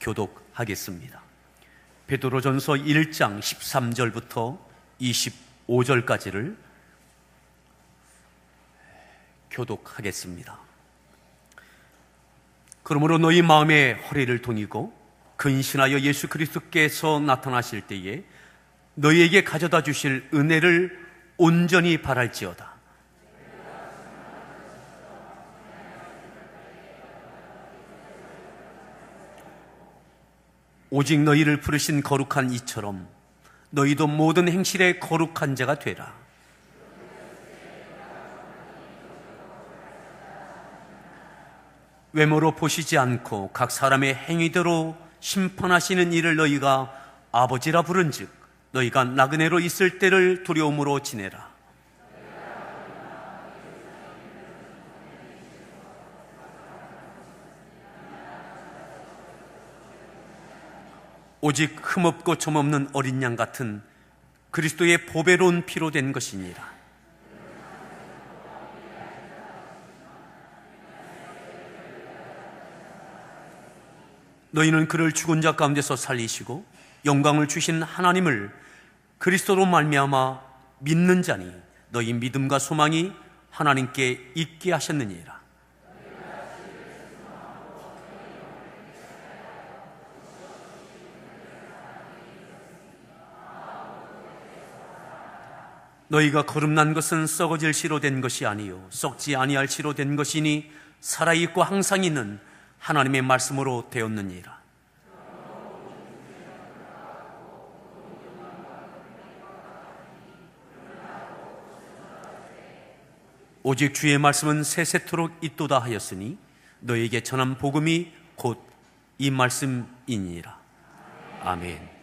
교독하겠습니다. 베드로전서 1장 13절부터 25절까지를 교독하겠습니다. 그러므로 너희 마음에 허리를 동이고 근신하여 예수 그리스도께서 나타나실 때에 너희에게 가져다 주실 은혜를 온전히 바랄지어다. 오직 너희를 부르신 거룩한 이처럼 너희도 모든 행실에 거룩한 자가 되라. 외모로 보시지 않고 각 사람의 행위대로 심판하시는 이를 너희가 아버지라 부른즉 너희가 나그네로 있을 때를 두려움으로 지내라. 오직 흠없고 점없는 어린 양 같은 그리스도의 보배로운 피로 된 것이니라. 너희는 그를 죽은 자 가운데서 살리시고 영광을 주신 하나님을 그리스도로 말미암아 믿는 자니 너희 믿음과 소망이 하나님께 있게 하셨느니라. 너희가 거듭난 것은 썩어질 씨로 된 것이 아니요 썩지 아니할 씨로 된 것이니 살아있고 항상 있는 하나님의 말씀으로 되었느니라. 오직 주의 말씀은 세세토록 있도다 하였으니 너희에게 전한 복음이 곧 이 말씀이니라. 아멘.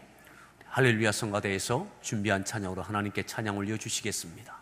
할렐루야 성가대에서 준비한 찬양으로 하나님께 찬양 올려주시겠습니다.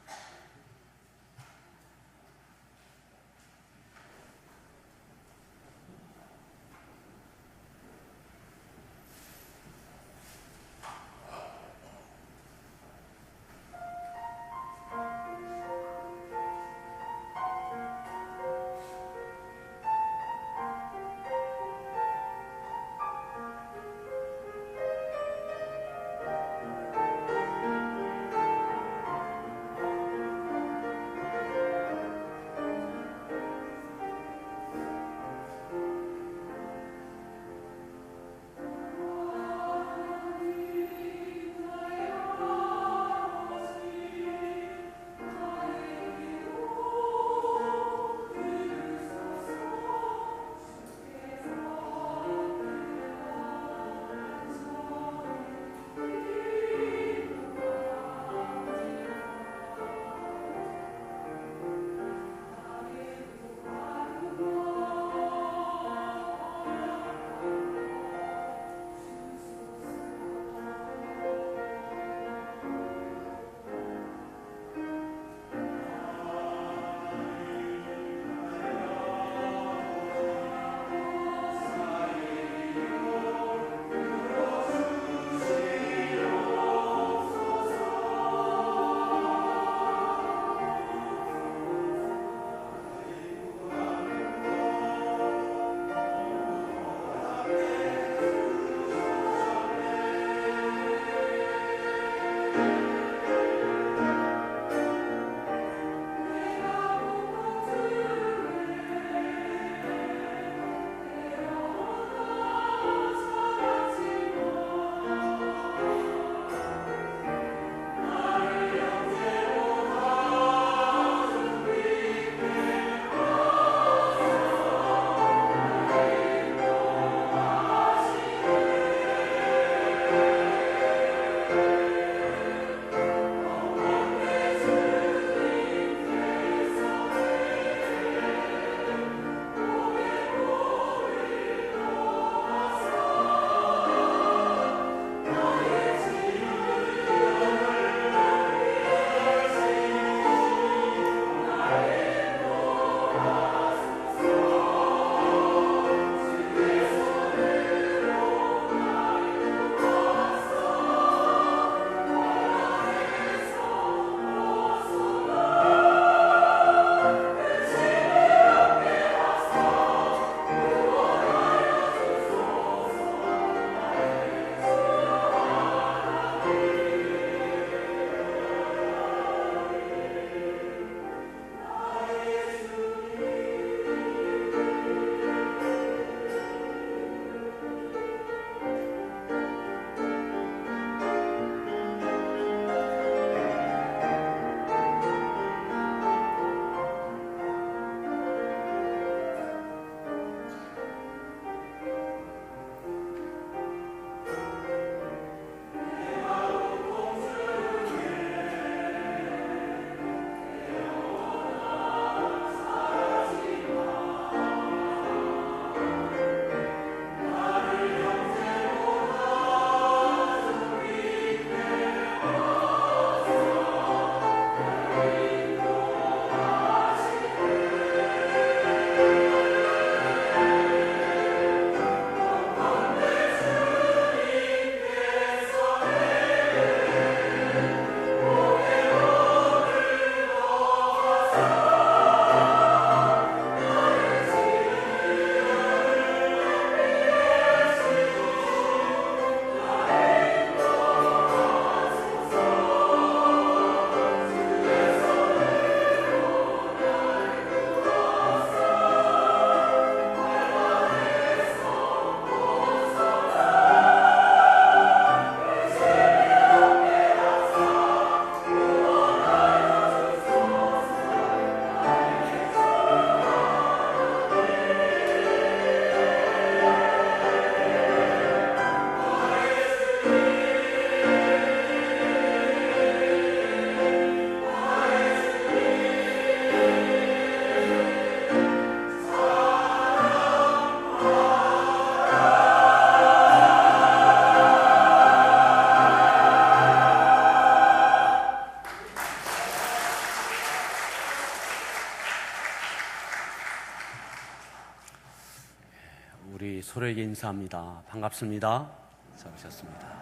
서로에게 인사합니다. 반갑습니다. 잘 오셨습니다.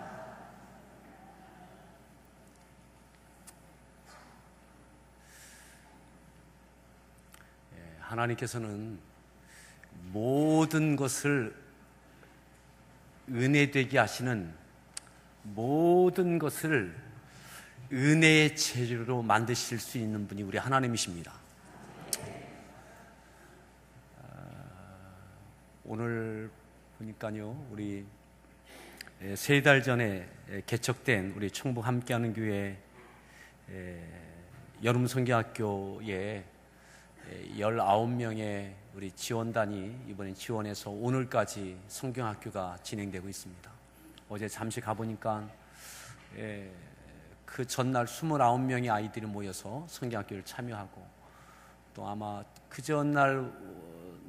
하나님께서는 모든 것을 은혜되게 하시는, 모든 것을 은혜의 재료로 만드실 수 있는 분이 우리 하나님이십니다. 오늘 보니까요, 우리 3달 전에 개척된 우리 충북 함께하는 교회 여름 성경학교에 19명의 우리 지원단이 이번에 지원해서 오늘까지 성경학교가 진행되고 있습니다. 어제 잠시 가보니까 그 전날 29명의 아이들이 모여서 성경학교를 참여하고, 또 아마 그 전날은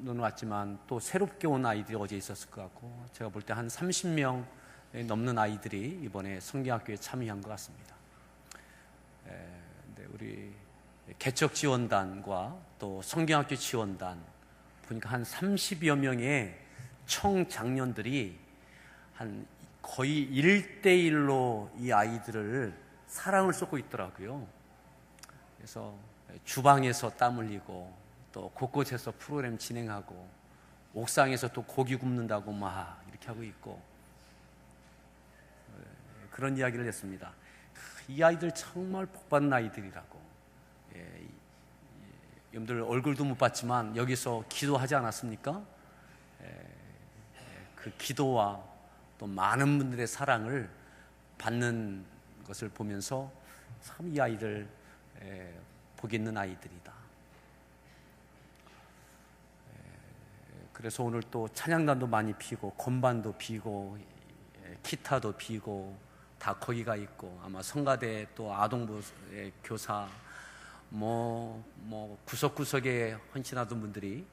왔지만 또 새롭게 온 아이들이 어제 있었을 것 같고, 제가 볼 때 한 30명 넘는 아이들이 이번에 성경학교에 참여한 것 같습니다. 근데 우리 개척 지원단과 또 성경학교 지원단 보니까 한 30여 명의 청장년들이 한 거의 1대1로 이 아이들을 사랑을 쏟고 있더라고요. 그래서 주방에서 땀 흘리고, 또 곳곳에서 프로그램 진행하고, 옥상에서 또 고기 굽는다고 막 이렇게 하고 있고, 그런 이야기를 했습니다. 이 아이들 정말 복받은 아이들이라고. 여러분들 얼굴도 못 봤지만 여기서 기도하지 않았습니까? 그 기도와 또 많은 분들의 사랑을 받는 것을 보면서 참 이 아이들 복 있는 아이들이다. 그래서 오늘 또 찬양단도 많이 피고, 건반도 피고, 기타도 피고, 다 거기가 있고, 아마 성가대 또 아동부 교사 뭐 구석구석에 헌신하던 분들이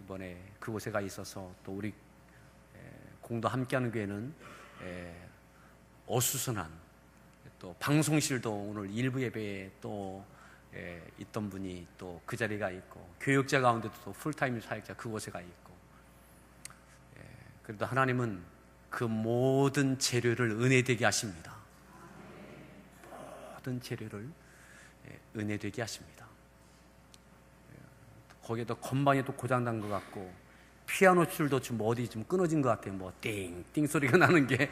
이번에 그곳에 가 있어서, 또 우리 공도 함께하는 교회는 어수선한 또 방송실도 오늘 일부 예배에 또 있던 분이 또 그 자리가 있고, 교육자 가운데도 또 풀타임 사역자 그곳에 가 있고, 그래도 하나님은 그 모든 재료를 은혜되게 하십니다. 모든 재료를 은혜되게 하십니다. 거기에도 건반이 또 고장난 것 같고, 피아노 줄도 좀 어디 좀 끊어진 것 같아요. 뭐 띵띵 소리가 나는 게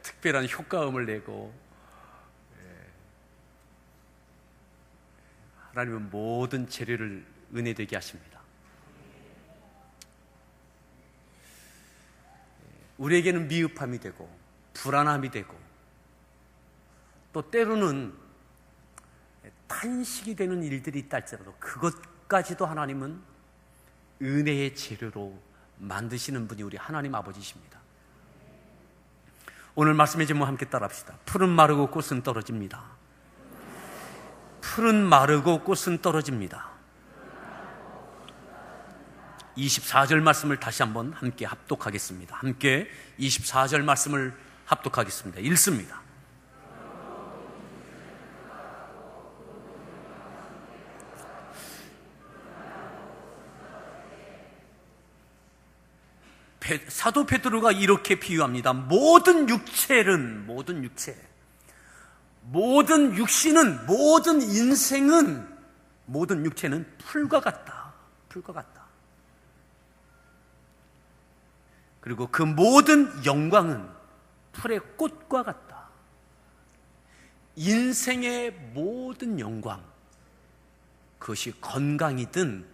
특별한 효과음을 내고, 하나님은 모든 재료를 은혜되게 하십니다. 우리에게는 미흡함이 되고 불안함이 되고, 또 때로는 탄식이 되는 일들이 있다 할지라도 그것까지도 하나님은 은혜의 재료로 만드시는 분이 우리 하나님 아버지십니다. 오늘 말씀의 제목 함께 따라합시다. 풀은 마르고 꽃은 떨어집니다. 풀은 마르고 꽃은 떨어집니다. 24절 말씀을 다시 한번 함께 합독하겠습니다. 함께 24절 말씀을 합독하겠습니다. 읽습니다. 사도 베드로가 이렇게 비유합니다. 모든 육신은, 모든 인생은, 모든 육체는 풀과 같다. 그리고 그 모든 영광은 풀의 꽃과 같다. 인생의 모든 영광, 그것이 건강이든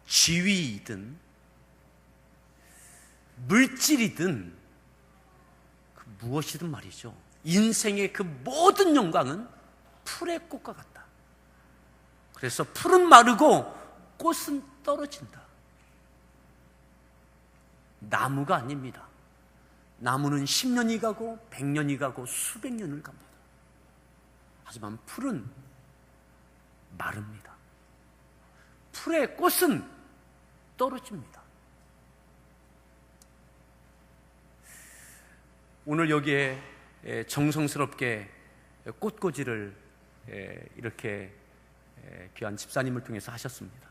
지위이든 물질이든 그 무엇이든 말이죠, 인생의 그 모든 영광은 풀의 꽃과 같다. 그래서 풀은 마르고 꽃은 떨어진다. 나무가 아닙니다. 나무는 10년이 가고 100년이 가고 수백 년을 갑니다. 하지만 풀은 마릅니다. 풀의 꽃은 떨어집니다. 오늘 여기에 정성스럽게 꽃꽂이를 이렇게 귀한 집사님을 통해서 하셨습니다.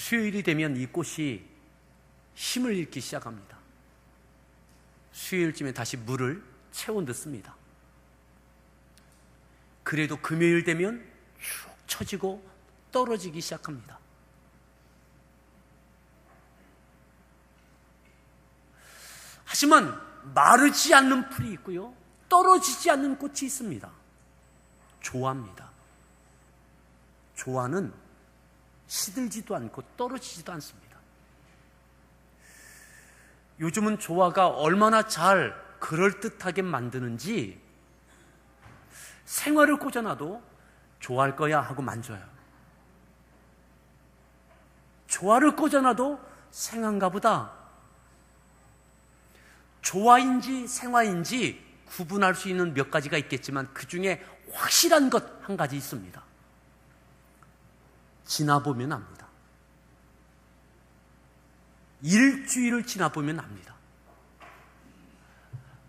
수요일이 되면 이 꽃이 힘을 잃기 시작합니다. 수요일쯤에 다시 물을 채워 넣습니다. 그래도 금요일 되면 쭉 처지고 떨어지기 시작합니다. 하지만 마르지 않는 풀이 있고요, 떨어지지 않는 꽃이 있습니다. 조화입니다. 조화는 시들지도 않고 떨어지지도 않습니다. 요즘은 조화가 얼마나 잘 그럴듯하게 만드는지 생화를 꽂아놔도 좋아할 거야 하고 만져요. 조화를 꽂아놔도 생화인가 보다. 조화인지 생화인지 구분할 수 있는 몇 가지가 있겠지만 그 중에 확실한 것 한 가지 있습니다. 지나보면 압니다. 일주일을 지나보면 압니다.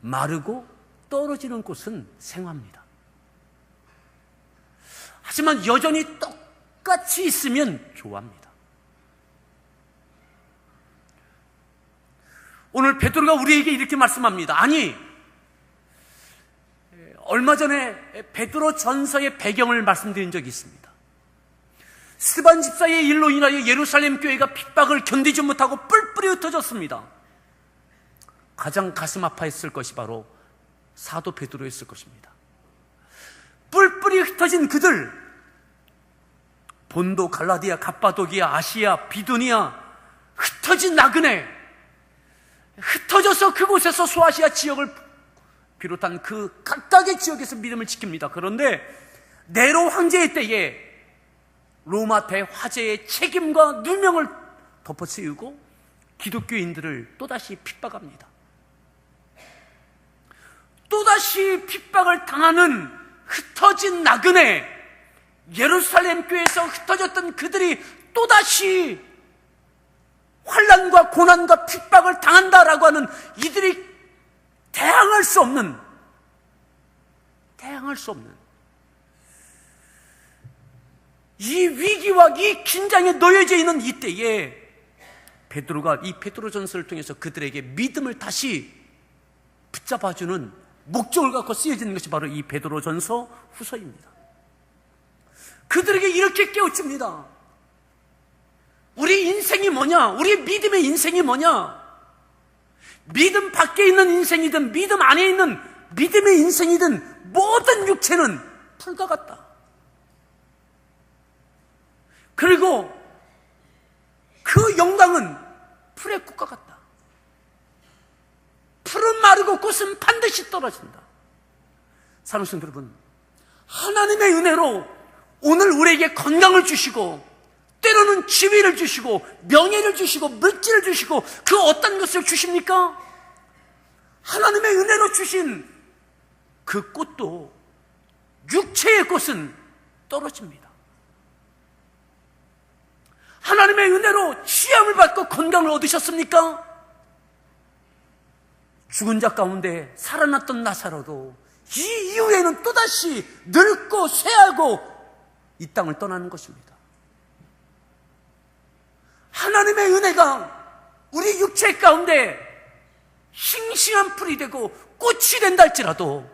마르고 떨어지는 꽃은 생화입니다. 하지만 여전히 똑같이 있으면 조화입니다. 오늘 베드로가 우리에게 이렇게 말씀합니다. 아니, 얼마 전에 베드로 전서의 배경을 말씀드린 적이 있습니다. 스데반 집사의 일로 인하여 예루살렘 교회가 핍박을 견디지 못하고 뿔뿔이 흩어졌습니다. 가장 가슴 아파했을 것이 바로 사도 베드로였을 것입니다. 뿔뿔이 흩어진 그들, 본도, 갈라디아, 갑바도기아, 아시아, 비두니아, 흩어진 나그네, 흩어져서 그곳에서 소아시아 지역을 비롯한 그 각각의 지역에서 믿음을 지킵니다. 그런데 네로 황제의 때에 로마 대화재의 책임과 누명을 덮어씌우고 기독교인들을 또다시 핍박합니다. 또다시 핍박을 당하는 흩어진 나그네, 예루살렘 교회에서 흩어졌던 그들이 또다시 환난과 고난과 핍박을 당한다라고 하는 이들이 대항할 수 없는 이 위기와 이 긴장에 놓여져 있는 이때에 베드로가 이 베드로전서를 통해서 그들에게 믿음을 다시 붙잡아주는 목적을 갖고 쓰여지는 것이 바로 이 베드로전서 후서입니다. 그들에게 이렇게 깨우칩니다. 우리 인생이 뭐냐? 우리 믿음의 인생이 뭐냐? 믿음 밖에 있는 인생이든 믿음 안에 있는 믿음의 인생이든 모든 육체는 풀과 같다. 그리고 그 영광은 풀의 꽃과 같다. 풀은 마르고 꽃은 반드시 떨어진다. 사랑하는 성도 여러분, 하나님의 은혜로 오늘 우리에게 건강을 주시고 때로는 지위를 주시고 명예를 주시고 물질을 주시고 그 어떤 것을 주십니까? 하나님의 은혜로 주신 그 꽃도 육체의 꽃은 떨어집니다. 하나님의 은혜로 취함을 받고 건강을 얻으셨습니까? 죽은 자 가운데 살아났던 나사로도 이 이후에는 또다시 늙고 쇠하고 이 땅을 떠나는 것입니다. 하나님의 은혜가 우리 육체 가운데 싱싱한 풀이 되고 꽃이 된다 할지라도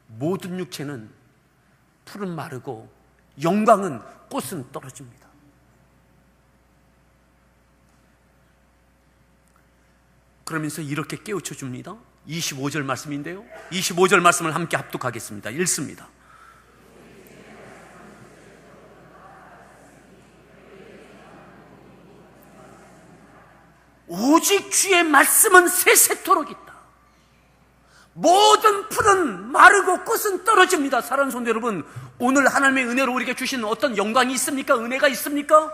모든 육체는 풀은 마르고 영광은 꽃은 떨어집니다. 그러면서 이렇게 깨우쳐 줍니다. 25절 말씀인데요, 25절 말씀을 함께 합독하겠습니다. 읽습니다. 오직 주의 말씀은 세세토록 있다. 모든 풀은 마르고 꽃은 떨어집니다. 사랑하는 성도 여러분, 오늘 하나님의 은혜로 우리에게 주신 어떤 영광이 있습니까? 은혜가 있습니까?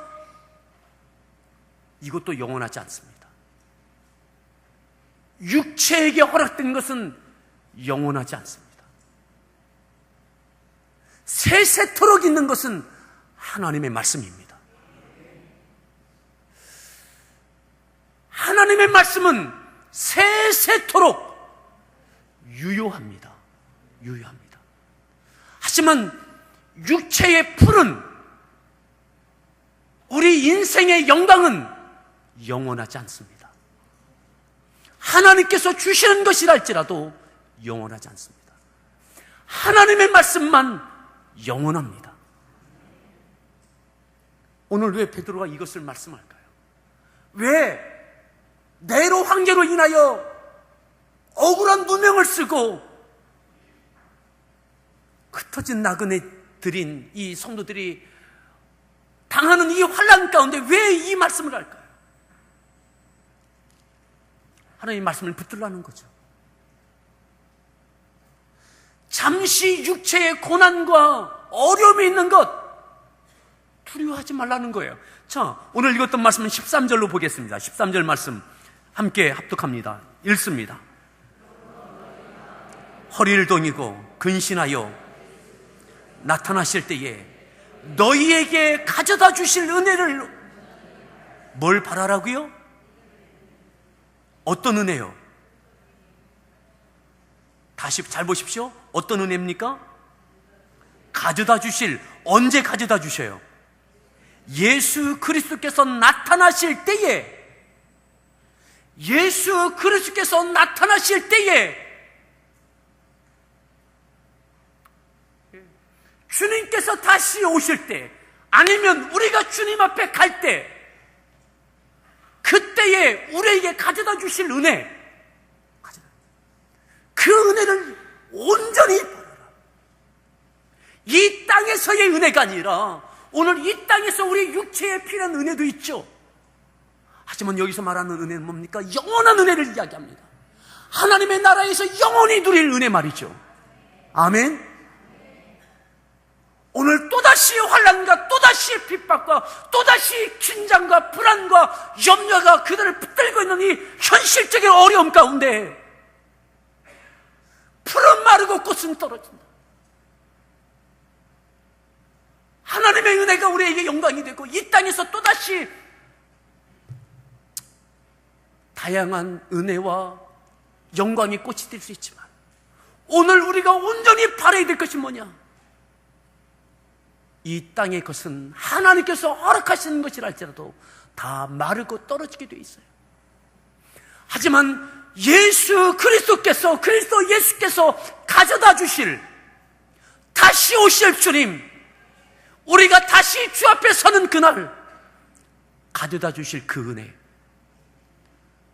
이것도 영원하지 않습니다. 육체에게 허락된 것은 영원하지 않습니다. 세세토록 있는 것은 하나님의 말씀입니다. 하나님의 말씀은 세세토록 유효합니다. 유효합니다. 하지만 육체의 풀은 우리 이 인생의 영광은 영원하지 않습니다. 하나님께서 주시는 것이랄지라도 영원하지 않습니다. 하나님의 말씀만 영원합니다. 오늘 왜 베드로가 이것을 말씀할까요? 왜 네로 황제로 인하여 억울한 누명을 쓰고 흩어진 나그네 들인 이 성도들이 당하는 이 환난 가운데 왜 이 말씀을 할까요? 하나님의 말씀을 붙들라는 거죠. 잠시 육체의 고난과 어려움이 있는 것 두려워하지 말라는 거예요. 자, 오늘 읽었던 말씀은 13절로 보겠습니다. 13절 말씀 함께 합독합니다. 읽습니다. 허리를 동이고 근신하여 나타나실 때에 너희에게 가져다 주실 은혜를 뭘 바라라고요? 어떤 은혜요? 다시 잘 보십시오. 어떤 은혜입니까? 가져다 주실, 언제 가져다 주셔요? 예수 그리스도께서 나타나실 때에, 예수 그리스도께서 나타나실 때에 주님께서 다시 오실 때, 아니면 우리가 주님 앞에 갈 때, 그때에 우리에게 가져다 주실 은혜, 그 은혜를 온전히 바라라. 이 땅에서의 은혜가 아니라 오늘 이 땅에서 우리 육체에 필요한 은혜도 있죠. 하지만 여기서 말하는 은혜는 뭡니까? 영원한 은혜를 이야기합니다. 하나님의 나라에서 영원히 누릴 은혜 말이죠. 아멘. 오늘 또다시 환난과 또다시 핍박과 또다시 긴장과 불안과 염려가 그들을 붙들고 있는 이 현실적인 어려움 가운데 풀은 마르고 꽃은 떨어진다. 하나님의 은혜가 우리에게 영광이 되고 이 땅에서 또다시 다양한 은혜와 영광이 꽃이 될 수 있지만 오늘 우리가 온전히 바라야 될 것이 뭐냐? 이 땅의 것은 하나님께서 허락하시는 것이랄지라도 다 마르고 떨어지게 되어 있어요. 하지만 예수 그리스도께서, 그리스도 예수께서 가져다 주실, 다시 오실 주님, 우리가 다시 주 앞에 서는 그날 가져다 주실 그 은혜,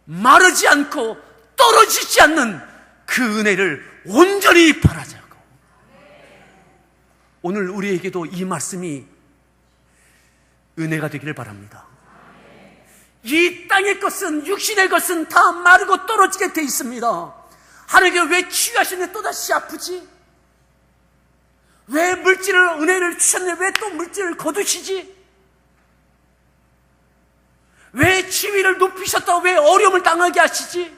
마르지 않고 떨어지지 않는 그 은혜를 온전히 바라자고. 오늘 우리에게도 이 말씀이 은혜가 되기를 바랍니다. 이 땅의 것은, 육신의 것은 다 마르고 떨어지게 돼 있습니다. 하나님께 왜 치유하시는데 또다시 아프지? 왜 물질을, 은혜를 주셨는데 왜 또 물질을 거두시지? 왜 지위를 높이셨다고 왜 어려움을 당하게 하시지?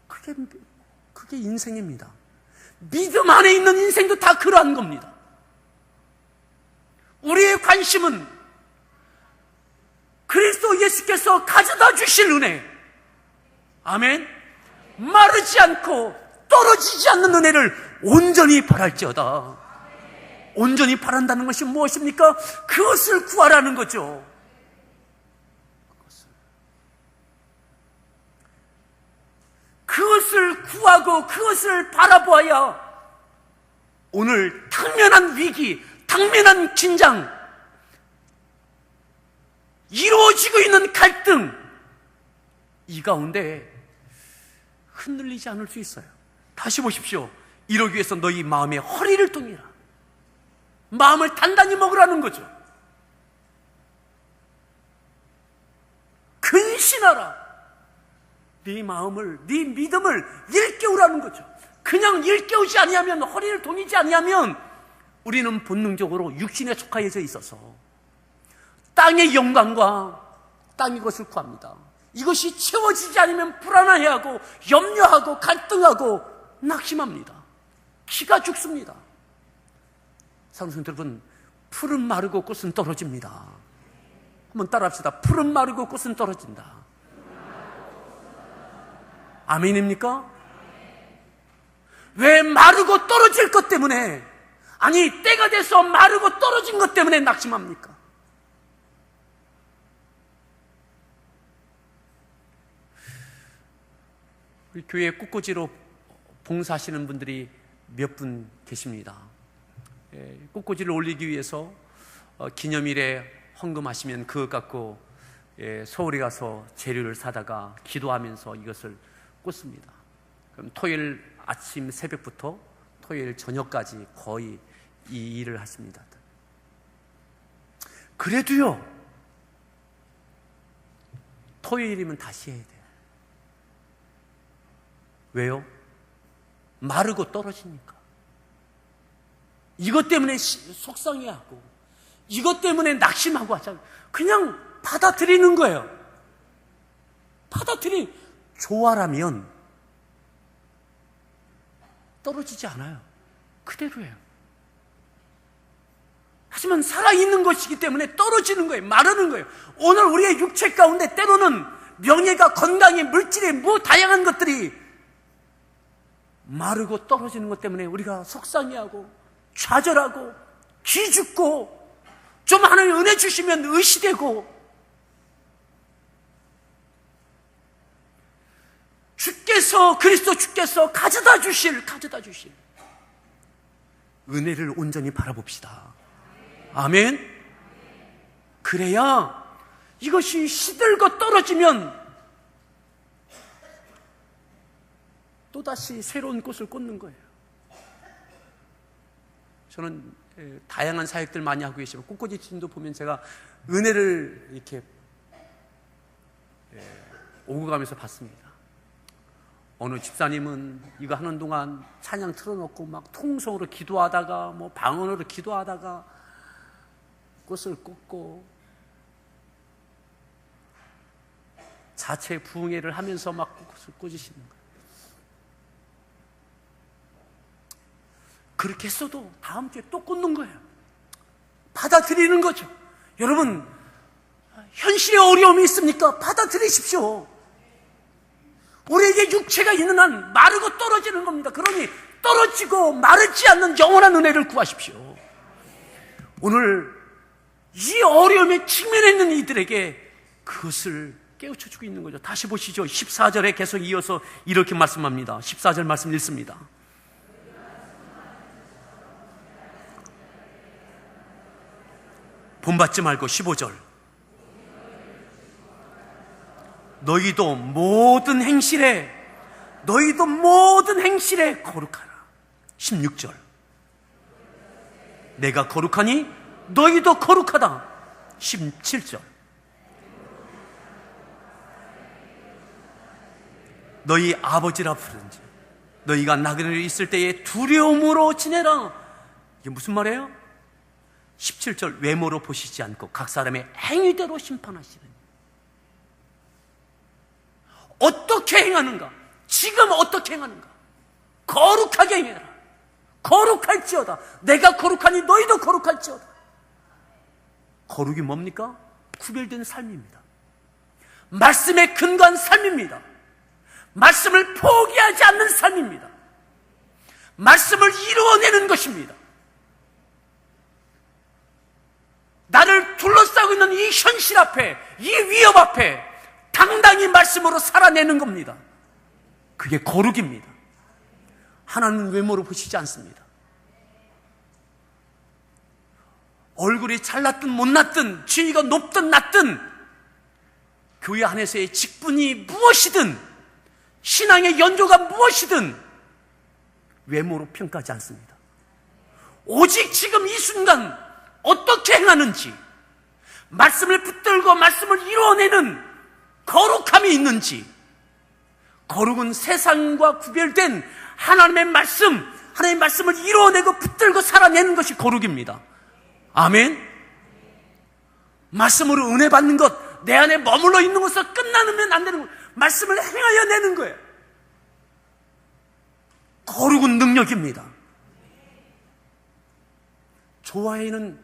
그게 인생입니다. 믿음 안에 있는 인생도 다 그러한 겁니다. 우리의 관심은 그리스도 예수께서 가져다 주실 은혜, 아멘, 마르지 않고 떨어지지 않는 은혜를 온전히 바랄지어다. 온전히 바란다는 것이 무엇입니까? 그것을 구하라는 거죠. 그것을 구하고 그것을 바라보아야 오늘 당면한 위기, 당면한 긴장, 이루어지고 있는 갈등, 이 가운데 흔들리지 않을 수 있어요. 다시 보십시오. 이러기 위해서 너희 마음의 허리를 동이라. 마음을 단단히 먹으라는 거죠. 근신하라. 네 마음을, 네 믿음을 일깨우라는 거죠. 그냥 일깨우지 아니하면, 허리를 동이지 아니하면 우리는 본능적으로 육신에 속하여져 있어서 땅의 영광과 땅의 것을 구합니다. 이것이 채워지지 않으면 불안해하고 염려하고 갈등하고 낙심합니다. 기가 죽습니다. 사랑하는 여러분, 풀은 마르고 꽃은 떨어집니다. 한번 따라합시다. 풀은 마르고 꽃은 떨어진다. 아멘입니까? 왜 마르고 떨어질 것 때문에, 아니 때가 돼서 마르고 떨어진 것 때문에 낙심합니까? 우리 교회 꽃꽂이로 봉사하시는 분들이 몇 분 계십니다. 꽃꽂이를 올리기 위해서 기념일에 헌금하시면 그것 갖고 서울에 가서 재료를 사다가 기도하면서 이것을 꽂습니다. 그럼 토요일 아침 새벽부터 토요일 저녁까지 거의 이 일을 하십니다. 그래도요, 토요일이면 다시 해야 돼요. 왜요? 마르고 떨어지니까. 이것 때문에 속상해하고, 이것 때문에 낙심하고 하잖아요. 그냥 받아들이는 거예요. 조화라면 떨어지지 않아요. 그대로예요. 하지만 살아있는 것이기 때문에 떨어지는 거예요. 마르는 거예요. 오늘 우리의 육체 가운데 때로는 명예가, 건강이, 물질이, 다양한 것들이 마르고 떨어지는 것 때문에 우리가 속상해하고 좌절하고 기죽고, 좀 하나님 은혜 주시면 의시되고, 그리스도 주께서 가져다 주실 은혜를 온전히 바라봅시다. 아멘. 그래야 이것이 시들고 떨어지면 또다시 새로운 꽃을 꽂는 거예요. 저는 다양한 사역들 많이 하고 계시고, 꽃꽂이 팀도 보면 제가 은혜를 이렇게 오고 가면서 봤습니다. 어느 집사님은 이거 하는 동안 찬양 틀어놓고 막 통성으로 기도하다가 방언으로 기도하다가 꽃을 꽂고, 자체 부흥회를 하면서 막 꽃을 꽂으시는 거예요. 그렇게 했어도 다음 주에 또 꽂는 거예요. 받아들이는 거죠. 여러분, 현실에 어려움이 있습니까? 받아들이십시오. 우리에게 육체가 있는 한 마르고 떨어지는 겁니다. 그러니 떨어지고 마르지 않는 영원한 은혜를 구하십시오. 오늘 이 어려움에 직면해 있는 이들에게 그것을 깨우쳐주고 있는 거죠. 다시 보시죠. 14절에 계속 이어서 이렇게 말씀합니다. 14절 말씀 읽습니다. 본받지 말고 15절. 너희도 모든 행실에 거룩하라. 16절. 내가 거룩하니 너희도 거룩하다. 17절. 너희 아버지라 부른지 너희가 나그네로 있을 때에 두려움으로 지내라. 이게 무슨 말이에요? 17절. 외모로 보시지 않고 각 사람의 행위대로 심판하시는. 어떻게 행하는가? 지금 어떻게 행하는가? 거룩하게 행해라. 거룩할지어다. 내가 거룩하니 너희도 거룩할지어다. 거룩이 뭡니까? 구별된 삶입니다. 말씀에 근거한 삶입니다. 말씀을 포기하지 않는 삶입니다. 말씀을 이루어내는 것입니다. 나를 둘러싸고 있는 이 현실 앞에, 이 위협 앞에 당당히 말씀으로 살아내는 겁니다. 그게 거룩입니다. 하나님은 외모로 보시지 않습니다. 얼굴이 잘났든 못났든, 지위가 높든 낮든, 교회 안에서의 직분이 무엇이든, 신앙의 연조가 무엇이든 외모로 평가하지 않습니다. 오직 지금 이 순간 어떻게 행하는지, 말씀을 붙들고 말씀을 이루어내는 거룩함이 있는지. 거룩은 세상과 구별된 하나님의 말씀을 이루어내고 붙들고 살아내는 것이 거룩입니다. 아멘. 말씀으로 은혜 받는 것, 내 안에 머물러 있는 것으로 끝나면 안 되는 거예요. 말씀을 행하여 내는 거예요. 거룩은 능력입니다. 조화에는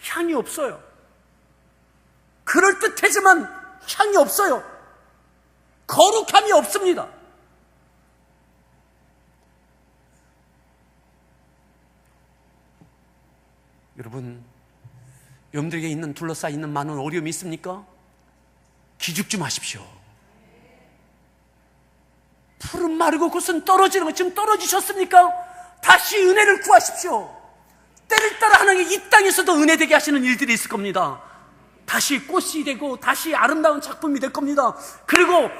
향이 없어요. 그럴듯하지만 향이 없어요. 거룩함이 없습니다. 여러분, 여러분들에게 있는 둘러싸여 있는 많은 어려움이 있습니까? 기죽지 마십시오. 푸른 마르고 곳은 떨어지는 것, 지금 떨어지셨습니까? 다시 은혜를 구하십시오. 때를 따라 하나님이 이 땅에서도 은혜되게 하시는 일들이 있을 겁니다. 다시 꽃이 되고 다시 아름다운 작품이 될 겁니다. 그리고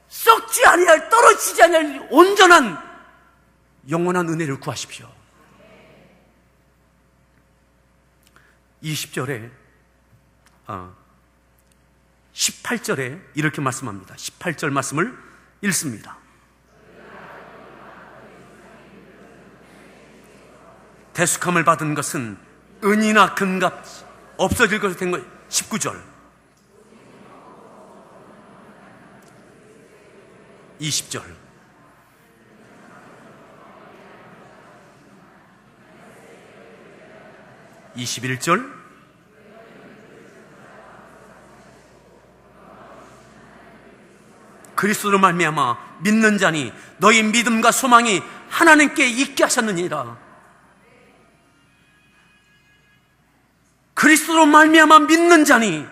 썩지 아니할, 떨어지지 아니할 온전한 영원한 은혜를 구하십시오. 20절에 18절에 이렇게 말씀합니다. 18절 말씀을 읽습니다. 대속함을 받은 것은 은이나 금같이 없어질 것이 된 것. 19절 20절 21절 그리스도로 말미암아 믿는 자니 너희 믿음과 소망이 하나님께 있게 하셨느니라. 그리스도로 말미암아 믿는 자니,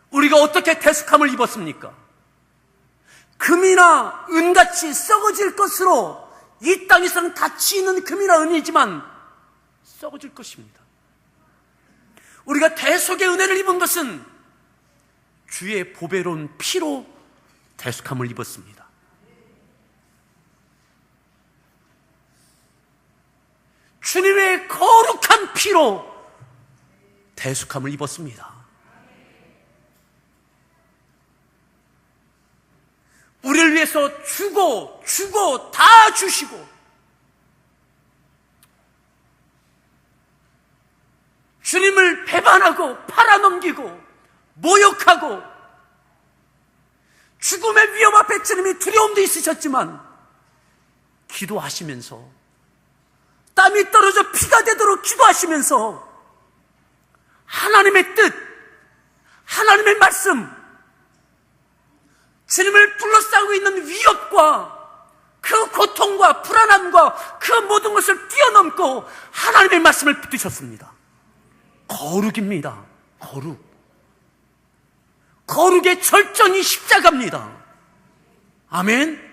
우리가 어떻게 대속함을 입었습니까? 금이나 은같이 썩어질 것으로, 이 땅에서는 가치 있는 금이나 은이지만 썩어질 것입니다. 우리가 대속의 은혜를 입은 것은 주의 보배로운 피로 대속함을 입었습니다. 주님의 거룩한 피로 대속함을 입었습니다. 우리를 위해서 주고 다 주시고, 주님을 배반하고 팔아넘기고 모욕하고, 죽음의 위험 앞에 주님이 두려움도 있으셨지만 기도하시면서, 땀이 떨어져 피가 되도록 기도하시면서 하나님의 뜻, 하나님의 말씀, 주님을 둘러싸고 있는 위협과 그 고통과 불안함과 그 모든 것을 뛰어넘고 하나님의 말씀을 붙드셨습니다. 거룩입니다. 거룩의 절정이 십자가입니다. 아멘.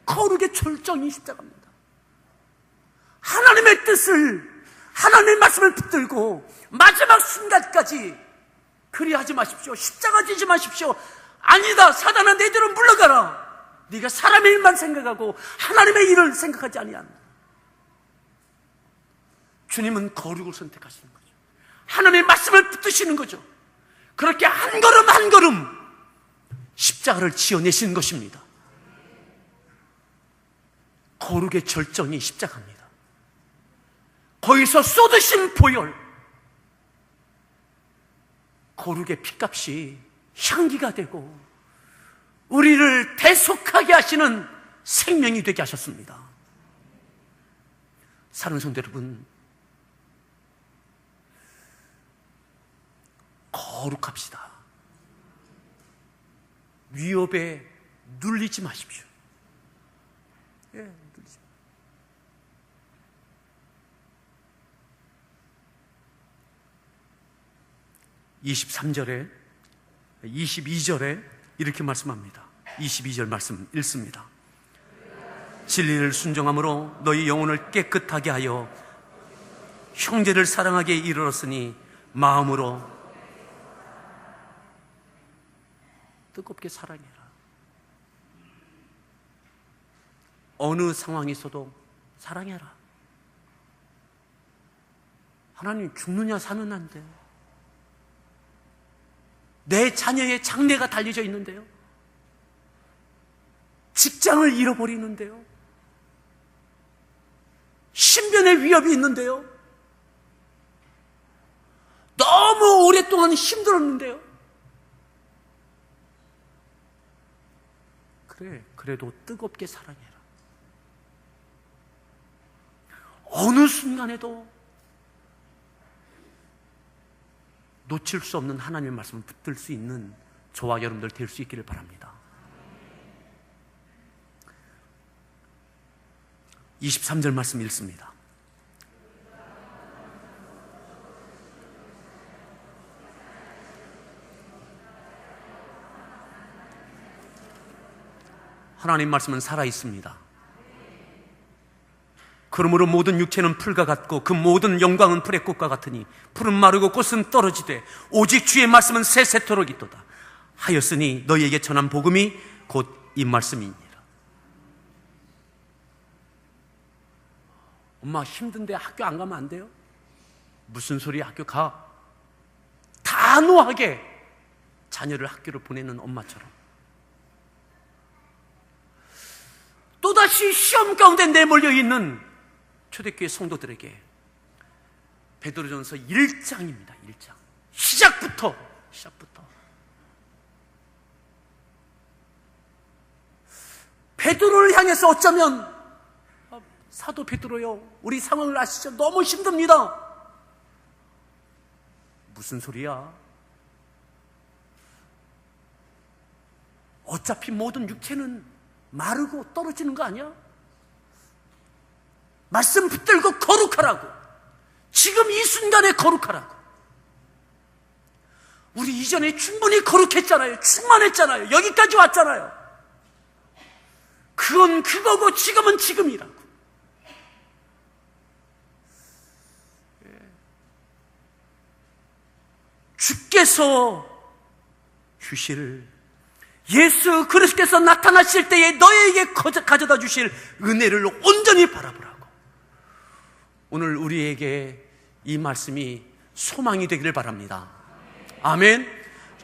거룩의 절정이 십자가입니다. 하나님의 뜻을, 하나님의 말씀을 붙들고 마지막 순간까지 그리하지 마십시오. 십자가 지지 마십시오. 아니다, 사단아, 내 뒤로 물러가라. 네가 사람의 일만 생각하고 하나님의 일을 생각하지 아니한다. 주님은 거룩을 선택하시는 거죠. 하나님의 말씀을 붙드시는 거죠. 그렇게 한 걸음 한 걸음 십자가를 지어내시는 것입니다. 거룩의 절정이 십자가입니다. 거기서 쏟으신 보혈, 거룩의 피값이 향기가 되고 우리를 대속하게 하시는 생명이 되게 하셨습니다. 사랑하는 성도 여러분, 거룩합시다. 위협에 눌리지 마십시오. 예, 눌리지. 23절에 22절에 이렇게 말씀합니다. 22절 말씀 읽습니다. 진리를 순종함으로 너희 영혼을 깨끗하게 하여 형제를 사랑하게 이르렀으니 마음으로 뜨겁게 사랑해라. 어느 상황에서도 사랑해라. 하나님, 죽느냐 사느냐인데, 내 자녀의 장래가 달려져 있는데요, 직장을 잃어버리는데요, 신변의 위협이 있는데요, 너무 오랫동안 힘들었는데요, 그래도 뜨겁게 사랑해라. 어느 순간에도 놓칠 수 없는 하나님의 말씀을 붙들 수 있는 저와 여러분들 될 수 있기를 바랍니다. 23절 말씀 읽습니다. 하나님 말씀은 살아있습니다. 그러므로 모든 육체는 풀과 같고 그 모든 영광은 풀의 꽃과 같으니 풀은 마르고 꽃은 떨어지되 오직 주의 말씀은 세세토록 있도다 하였으니 너희에게 전한 복음이 곧 이 말씀이니라. 엄마 힘든데 학교 안 가면 안 돼요? 무슨 소리야? 학교 가. 단호하게 자녀를 학교를 보내는 엄마처럼 또다시 시험 가운데 내몰려 있는 초대교회 성도들에게 베드로전서 1장입니다. 1장 시작부터 베드로를 향해서 어쩌면 사도 베드로요, 우리 상황을 아시죠? 너무 힘듭니다. 무슨 소리야? 어차피 모든 육체는 마르고 떨어지는 거 아니야? 말씀 붙들고 거룩하라고. 지금 이 순간에 거룩하라고. 우리 이전에 충분히 거룩했잖아요. 충만했잖아요. 여기까지 왔잖아요. 그건 그거고 지금은 지금이라고. 주께서 주실, 예수 그리스도께서 나타나실 때에 너에게 가져다 주실 은혜를 온전히 바라보라고. 오늘 우리에게 이 말씀이 소망이 되기를 바랍니다. 아멘.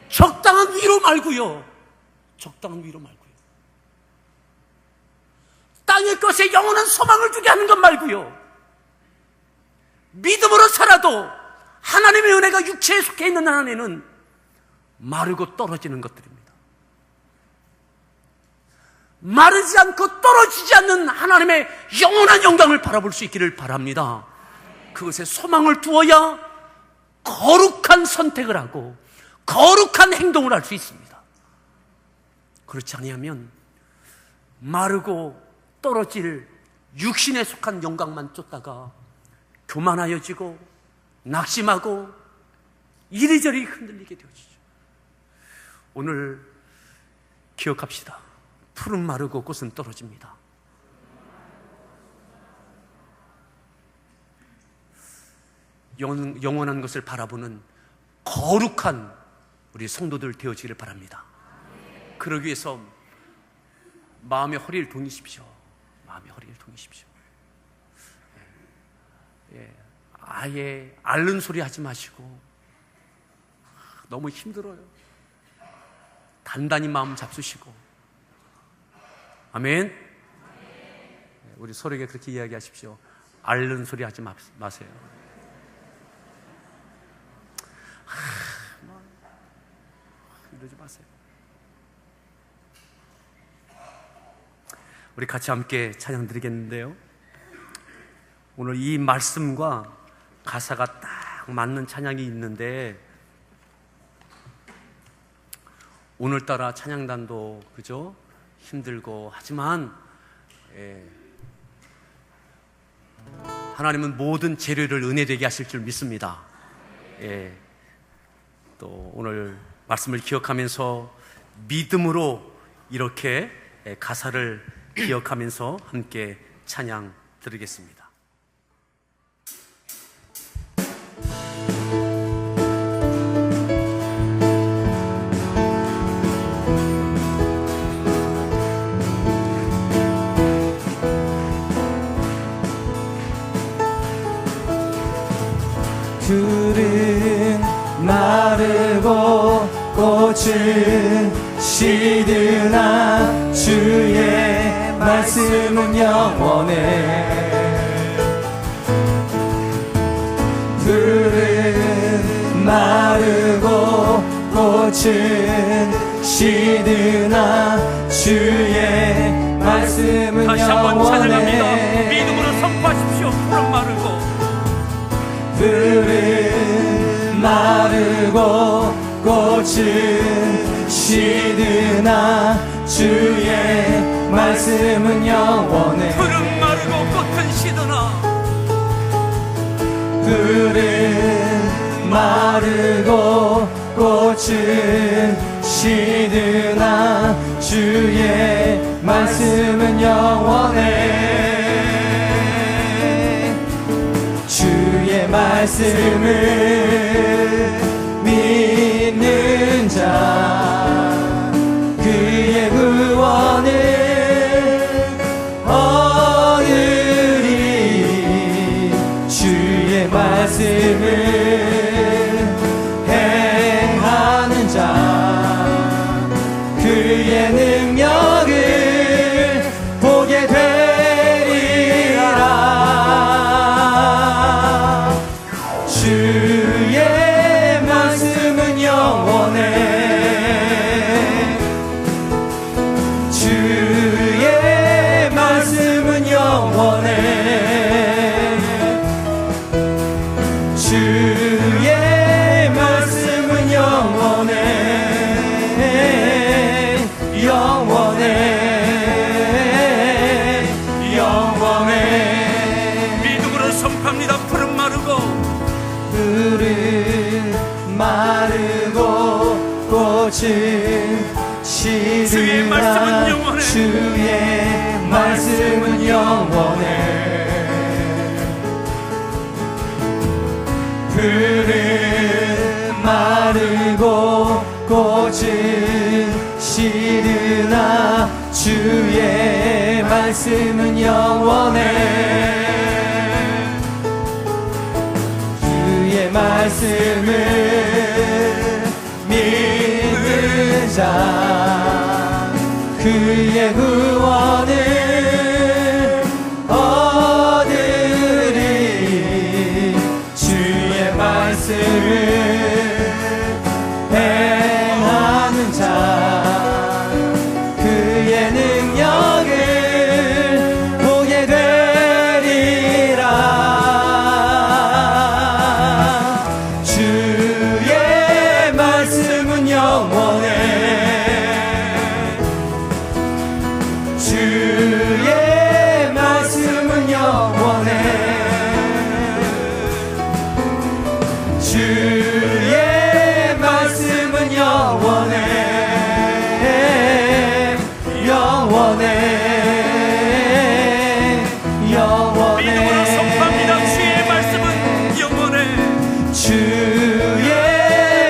적당한 위로 말고요. 적당한 위로 말고요. 땅의 것에 영원한 소망을 두게 하는 것 말고요. 믿음으로 살아도 하나님의 은혜가 육체에 속해 있는 한 안에는 마르고 떨어지는 것들입니다. 마르지 않고 떨어지지 않는 하나님의 영원한 영광을 바라볼 수 있기를 바랍니다. 그것에 소망을 두어야 거룩한 선택을 하고 거룩한 행동을 할 수 있습니다. 그렇지 아니하면 마르고 떨어질 육신에 속한 영광만 쫓다가 교만하여지고 낙심하고 이리저리 흔들리게 되어지죠. 오늘 기억합시다. 풀은 마르고 꽃은 떨어집니다. 영원한 것을 바라보는 거룩한 우리 성도들 되어지기를 바랍니다. 그러기 위해서 마음의 허리를 동이십시오. 마음의 허리를 동이십시오. 아예 앓는 소리 하지 마시고, 너무 힘들어요. 단단히 마음 잡수시고. 아멘. 우리 서로에게 그렇게 이야기하십시오. 앓는 소리 하지 마세요. 이러지 마세요. 우리 같이 함께 찬양 드리겠는데요, 오늘 이 말씀과 가사가 딱 맞는 찬양이 있는데, 오늘따라 찬양단도 그죠? 힘들고 하지만 하나님은 모든 재료를 은혜되게 하실 줄 믿습니다. 또 오늘 말씀을 기억하면서 믿음으로 이렇게 가사를 기억하면서 함께 찬양 드리겠습니다. 풀은 마르고 꽃은 시드나 주의 말씀은 영원해. 풀은 마르고 꽃은 시드나 주의 말씀은 다시 한번 찬양합니다. 영원해. 믿음으로 선포하십시오. 풀은 마르고 풀은 마르고 꽃은 시드나 주의 말씀은 영원해. 풀은 마르고 꽃은 시드나, 풀은 마르고 꽃은 시드나 주의 말씀은 말씀을 믿는 자 그의 구원을 얻으리. 주의 말씀을 행하는 자 그의 능력을 보게 되리라. 주의 말씀은 영원해. 주의 말씀은 영원해. 주의 말씀은 영원해. 영원해. 영원해. 믿음으로 선포합니다. 푸른 마르고 푸른 마르고 꽃은 주의 말씀은 시드나 영원해. 주의 말씀은 영원해. 푸른 마르고 꽃은 시드나 주의 말씀은 영원해. 주의 말씀을 믿는 자 그의 구원을 얻으리. 주의 말씀을 행하는 자 그의 능력을 보게 되리라. 주의 말씀은 영원해. 주의 말씀은 영원해. 주의 말씀은 영원해. 영원해. 영원해. 믿음으로 선포합니다. 주의 말씀은 영원해. 주의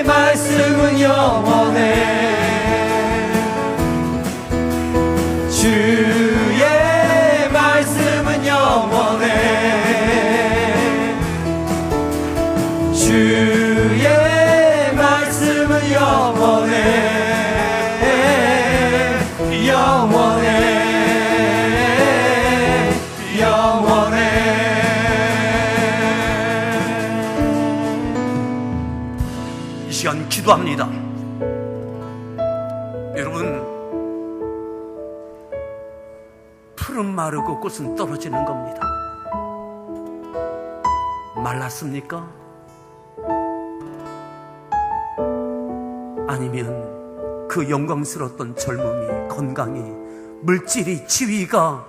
말씀은 영원해. 주의 말씀은 영원해. 주의 말씀은 영원해. 영원해. 영원해. 이 시간 기도합니다. 여러분, 푸른 마르고 꽃은 떨어지는 겁니다. 말랐습니까? 아니면 그 영광스러웠던 젊음이, 건강이, 물질이, 지위가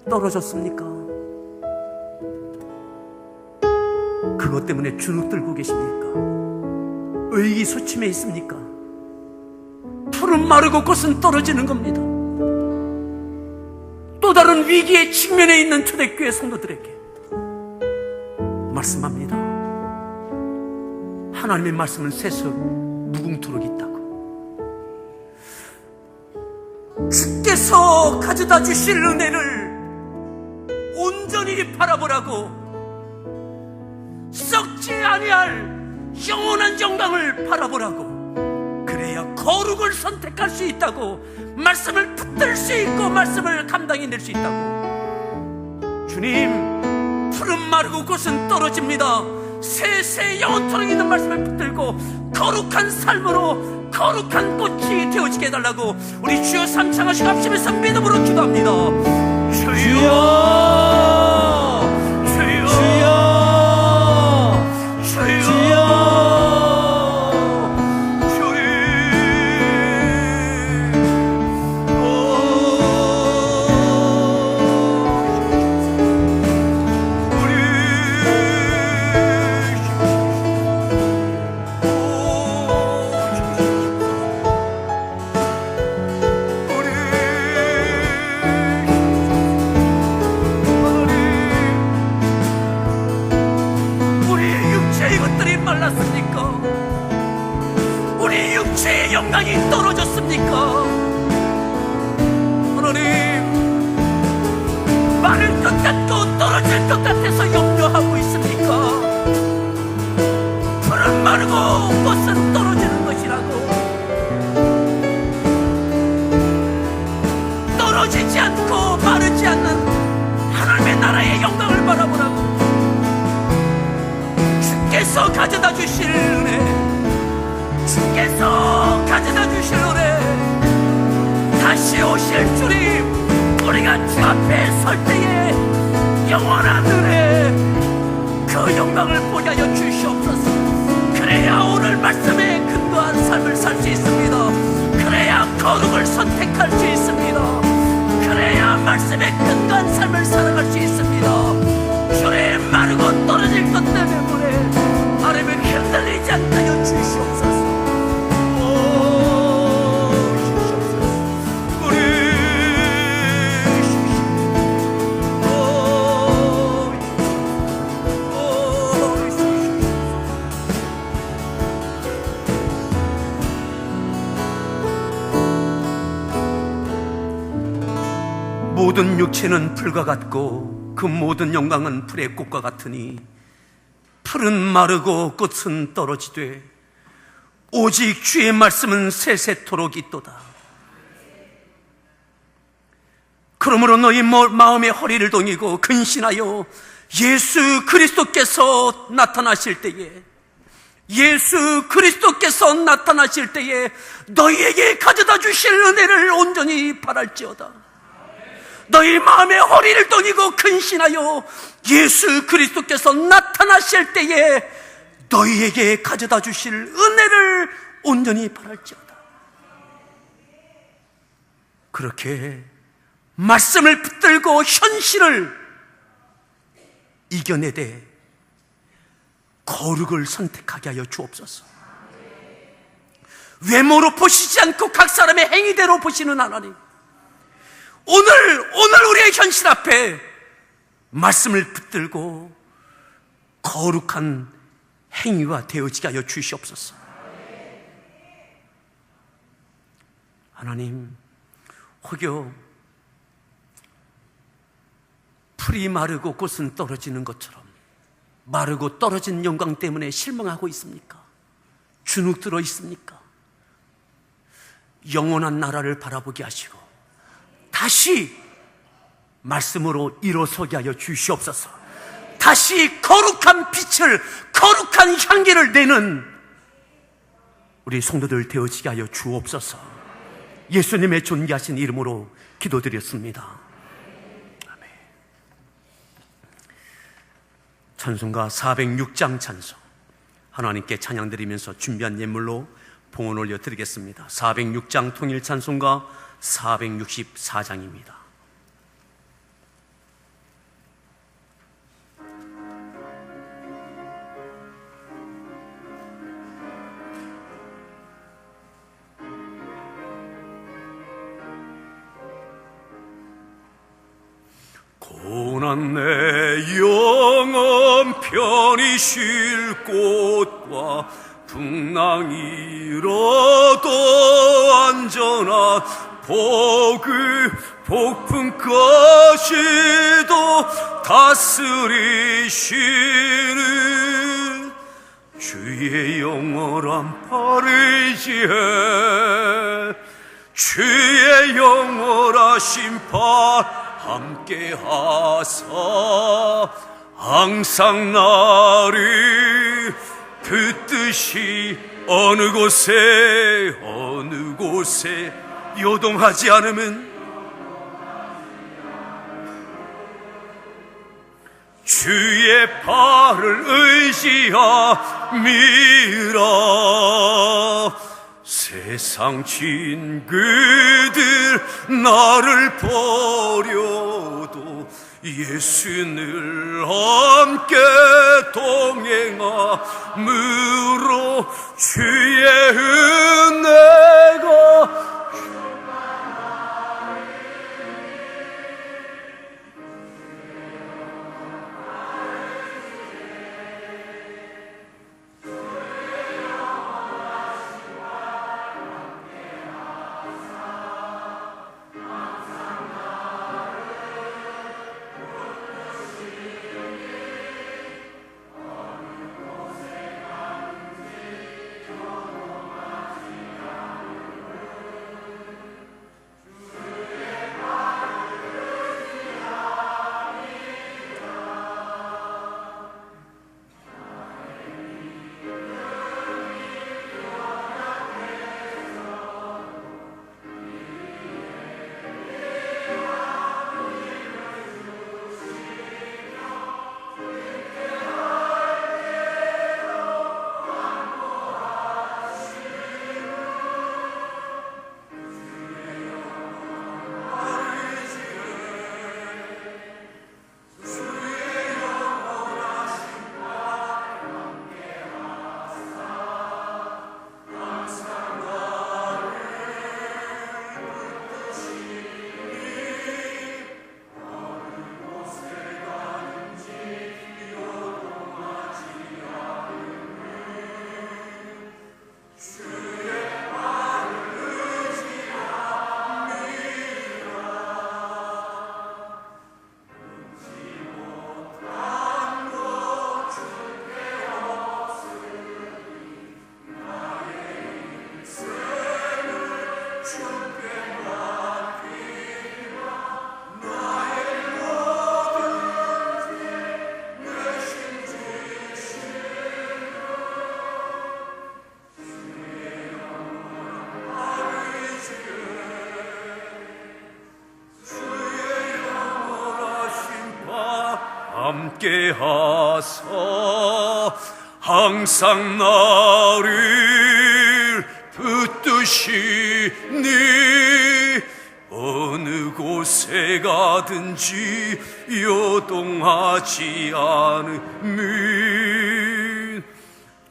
떨어졌습니까? 그것 때문에 주눅 들고 계십니까? 의기소침해 있습니까? 푸른 마르고 꽃은 떨어지는 겁니다. 또 다른 위기에 직면해 있는 초대교회 성도들에게 말씀합니다. 하나님의 말씀은 세석 무궁토록 있다고. 주께서 가져다 주실 은혜를 온전히 바라보라고. 썩지 아니할 영원한 영광을 바라보라고. 그래야 거룩을 선택할 수 있다고. 말씀을 붙들 수 있고 말씀을 감당해낼 수 있다고. 주님, 푸른 마르고 꽃은 떨어집니다. 세세 영원토록 있는 말씀을 붙들고 거룩한 삶으로 거룩한 꽃이 되어지게 해달라고 우리 주여 삼창하시고 합심해서 믿음으로 기도합니다. 주여, 주여, 주여, 주여. 죄의 영광이 떨어졌습니까? 하나님, 마를 것 같고 떨어질 것 같아서 염려하고 있습니까? 풀은 마르고 꽃은 떨어지는 것이라고. 떨어지지 않고 마르지 않는 하나님의 나라의 영광을 바라보라고. 주께서 가져다 주실 은혜, 주께서 가져다 주실 은혜, 다시 오실 주님, 우리가 주 앞에 설 때에 영원한 은혜, 그 영광을 보게 하여 주시옵소서. 그래야 오늘 말씀에 근거한 삶을 살 수 있습니다. 그래야 거룩을 선택할 수 있습니다. 그래야 말씀에 근거한 삶을 살아갈 수 있습니다. 주님, 마르고 떨어질 것 때문에 하나님을 흔들리지 않게 하여 주시옵소서. 모든 육체는 풀과 같고 그 모든 영광은 풀의 꽃과 같으니 풀은 마르고 꽃은 떨어지되 오직 주의 말씀은 세세토록 있도다. 그러므로 너희 마음의 허리를 동이고 근신하여 예수 그리스도께서 나타나실 때에, 예수 그리스도께서 나타나실 때에 너희에게 가져다 주실 은혜를 온전히 바랄지어다. 너희 마음의 허리를 동이고 근신하여 예수 그리스도께서 나타나실 때에 너희에게 가져다 주실 은혜를 온전히 바랄지어다. 그렇게 말씀을 붙들고 현실을 이겨내되 거룩을 선택하게 하여 주옵소서. 외모로 보시지 않고 각 사람의 행위대로 보시는 하나님, 오늘 우리의 현실 앞에 말씀을 붙들고 거룩한 행위가 되어지게 하여 주시옵소서. 하나님, 혹여 풀이 마르고 꽃은 떨어지는 것처럼 마르고 떨어진 영광 때문에 실망하고 있습니까? 주눅 들어 있습니까? 영원한 나라를 바라보게 하시고 다시 말씀으로 일어서게 하여 주시옵소서. 다시 거룩한 빛을, 거룩한 향기를 내는 우리 성도들 되어지게 하여 주옵소서. 예수님의 존귀하신 이름으로 기도드렸습니다. 아멘. 찬송가 406장 찬송, 하나님께 찬양드리면서 준비한 예물로 봉헌 올려드리겠습니다. 406장 통일 찬송가 464장입니다. 고난 내 영혼 편히 쉴 곳과 풍랑 잃어도 안전한 폭풍까지도 다스리시는 주의 영원한 팔의지에 주의 영원하신 팔 함께 하사 항상 나를 붙듯이 어느 곳에 요동하지 않으면 주의 팔을 의지함이라. 세상 친구들 나를 버려도 예수 늘 함께 동행함으로 주의 은혜가 함께 하사 항상 나를 붙드시니 어느 곳에 가든지 요동하지 않으면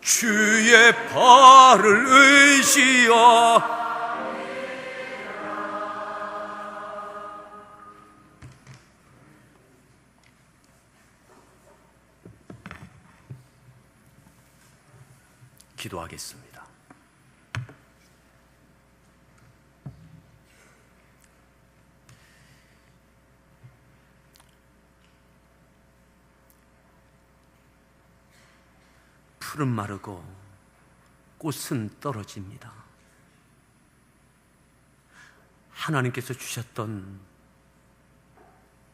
주의 발을 의지하 기도하겠습니다. 풀은 마르고 꽃은 떨어집니다. 하나님께서 주셨던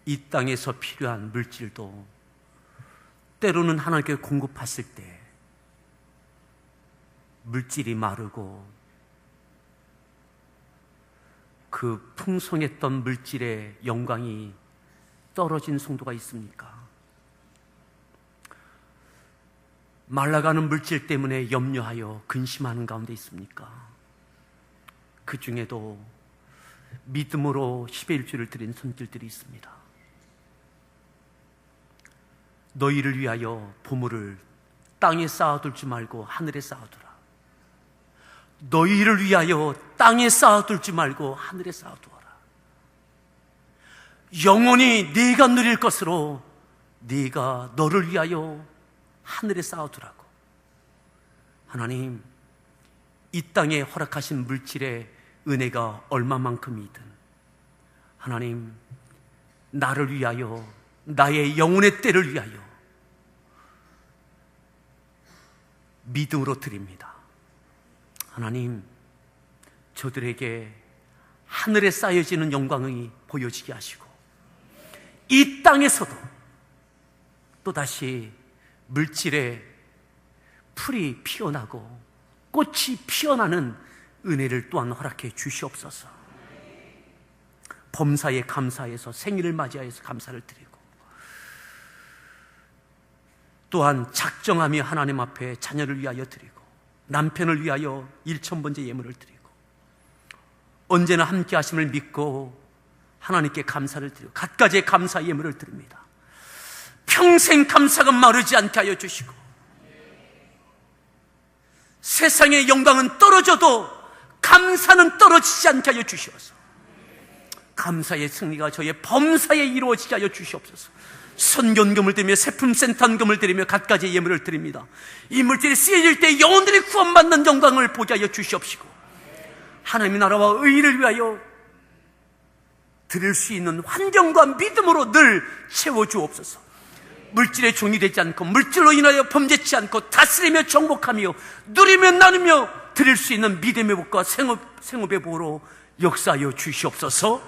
이 땅에서 필요한 물질도 때로는 하나님께 공급하실 때 물질이 마르고 그 풍성했던 물질의 영광이 떨어진 성도가 있습니까? 말라가는 물질 때문에 염려하여 근심하는 가운데 있습니까? 그 중에도 믿음으로 10의 1주를 드린 손길들이 있습니다. 너희를 위하여 보물을 땅에 쌓아둘지 말고 하늘에 쌓아두라. 너희를 위하여 땅에 쌓아둘지 말고 하늘에 쌓아두어라. 영원히 네가 누릴 것으로 네가 너를 위하여 하늘에 쌓아두라고. 하나님, 이 땅에 허락하신 물질의 은혜가 얼마만큼이든 하나님, 나를 위하여, 나의 영혼의 때를 위하여 믿음으로 드립니다. 하나님, 저들에게 하늘에 쌓여지는 영광이 보여지게 하시고 이 땅에서도 또다시 물질의 풀이 피어나고 꽃이 피어나는 은혜를 또한 허락해 주시옵소서. 범사에 감사해서 생일을 맞이하여서 감사를 드리고 또한 작정하며 하나님 앞에 자녀를 위하여 드리고 남편을 위하여 1000번째 예물을 드리고 언제나 함께 하심을 믿고 하나님께 감사를 드리고 갖가지의 감사 예물을 드립니다. 평생 감사가 마르지 않게 하여 주시고 세상의 영광은 떨어져도 감사는 떨어지지 않게 하여 주시옵소서. 감사의 승리가 저의 범사에 이루어지게 하여 주시옵소서. 선견금을 드리며 세품센탄금을 드리며 갖가지 예물을 드립니다. 이 물질이 쓰여질 때 영혼들이 구원받는 영광을 보게 하여 주시옵시고 하나님의 나라와 의를 위하여 드릴 수 있는 환경과 믿음으로 늘 채워주옵소서. 물질의 종이 되지 않고 물질로 인하여 범죄치 않고 다스리며 정복하며 누리며 나누며 드릴 수 있는 믿음의 복과 생업의 복으로 역사하여 주시옵소서.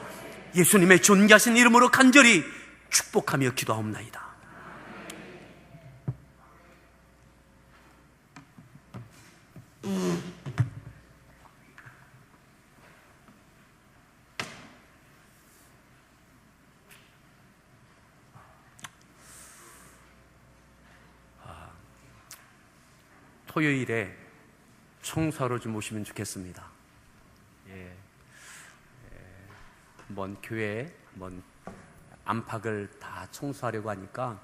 예수님의 존귀하신 이름으로 간절히 축복하며 기도하옵나이다. 토요일에 청소하러 좀 오시면 좋겠습니다. 한번 교회에 한번 안팎을 다 청소하려고 하니까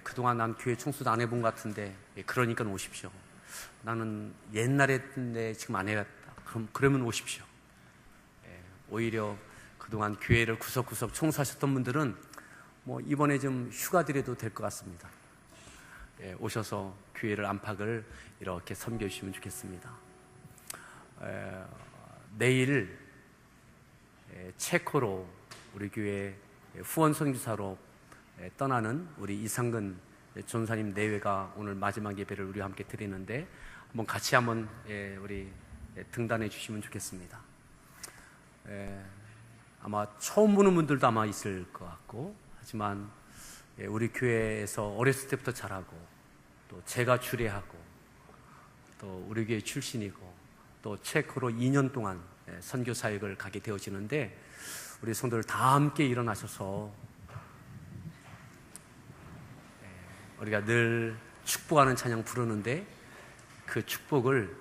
그동안 난 교회 청소도 안 해본 것 같은데 그러니까 오십시오. 나는 옛날에 했는데 지금 안 해봤다. 그러면 오십시오. 오히려 그동안 교회를 구석구석 청소하셨던 분들은 뭐 이번에 좀 휴가 드려도 될 것 같습니다. 오셔서 교회를 안팎을 이렇게 섬겨주시면 좋겠습니다. 내일 체코로 우리 교회 후원 선교사로 떠나는 우리 이상근 전사님 내외가 오늘 마지막 예배를 우리와 함께 드리는데 한번 같이 한번 우리 등단해 주시면 좋겠습니다. 아마 처음 보는 분들도 아마 있을 것 같고 하지만 우리 교회에서 어렸을 때부터 자라고 또 제가 주례하고 또 우리 교회 출신이고 또 체코로 2년 동안 선교 사역을 가게 되어지는데 우리 성도들 다 함께 일어나셔서 우리가 늘 축복하는 찬양 부르는데 그 축복을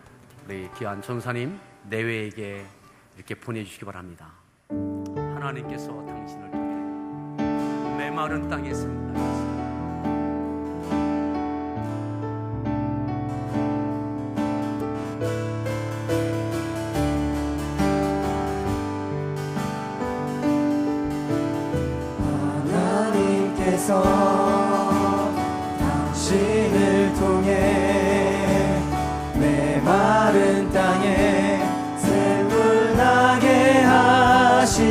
우리 귀한 전사님 내외에게 이렇게 보내주시기 바랍니다. 하나님께서 당신을 통해 메마른 땅에 섭니다. 당신을 통해 메마른 땅에 샘물 나게 하시기를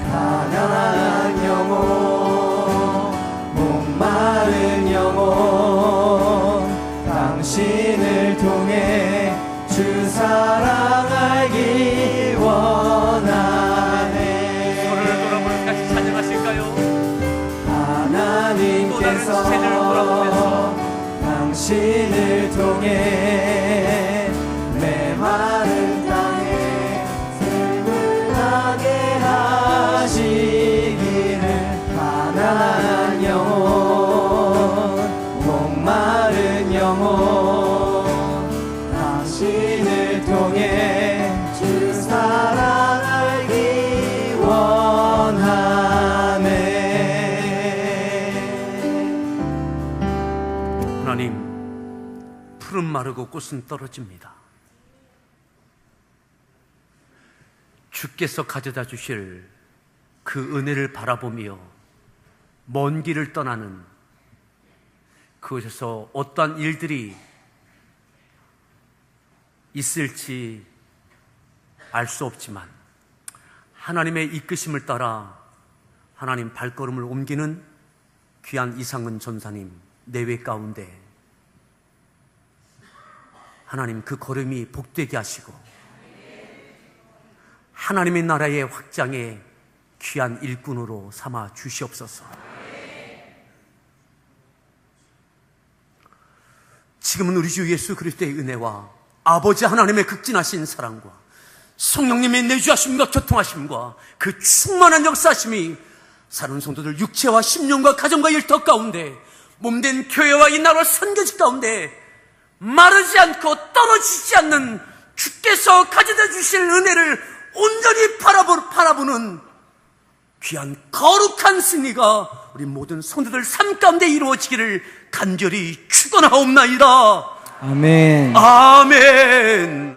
가난한 영혼 목마른 영혼 당신을 통해 주 사랑 알기 원하네. 손을 돌아보면서 같이 찬양하실까요? 하나님께서 당신을 통해 메마른 땅에 샘물 나게 하시기를 가난한 영혼 목마른 영혼 당신을 통해 주 사랑 알기 원하네. 하나님, 풀은 마르고 꽃은 떨어집니다. 주께서 가져다 주실 그 은혜를 바라보며 먼 길을 떠나는 그곳에서 어떠한 일들이 있을지 알 수 없지만 하나님의 이끄심을 따라 하나님 발걸음을 옮기는 귀한 이상은 전사님 내외 가운데 하나님 그 걸음이 복되게 하시고 하나님의 나라의 확장에 귀한 일꾼으로 삼아 주시옵소서. 지금은 우리 주 예수 그리스도의 은혜와 아버지 하나님의 극진하신 사랑과 성령님의 내주하심과 교통하심과 그 충만한 역사하심이 사는 성도들 육체와 심령과 가정과 일터 가운데 몸된 교회와 이 나라 선교지 가운데 마르지 않고 떨어지지 않는 주께서 가져다 주실 은혜를 온전히 바라보는 귀한 거룩한 승리가 우리 모든 성도들 삶 가운데 이루어지기를 간절히 축원하옵나이다. 아멘. 아멘.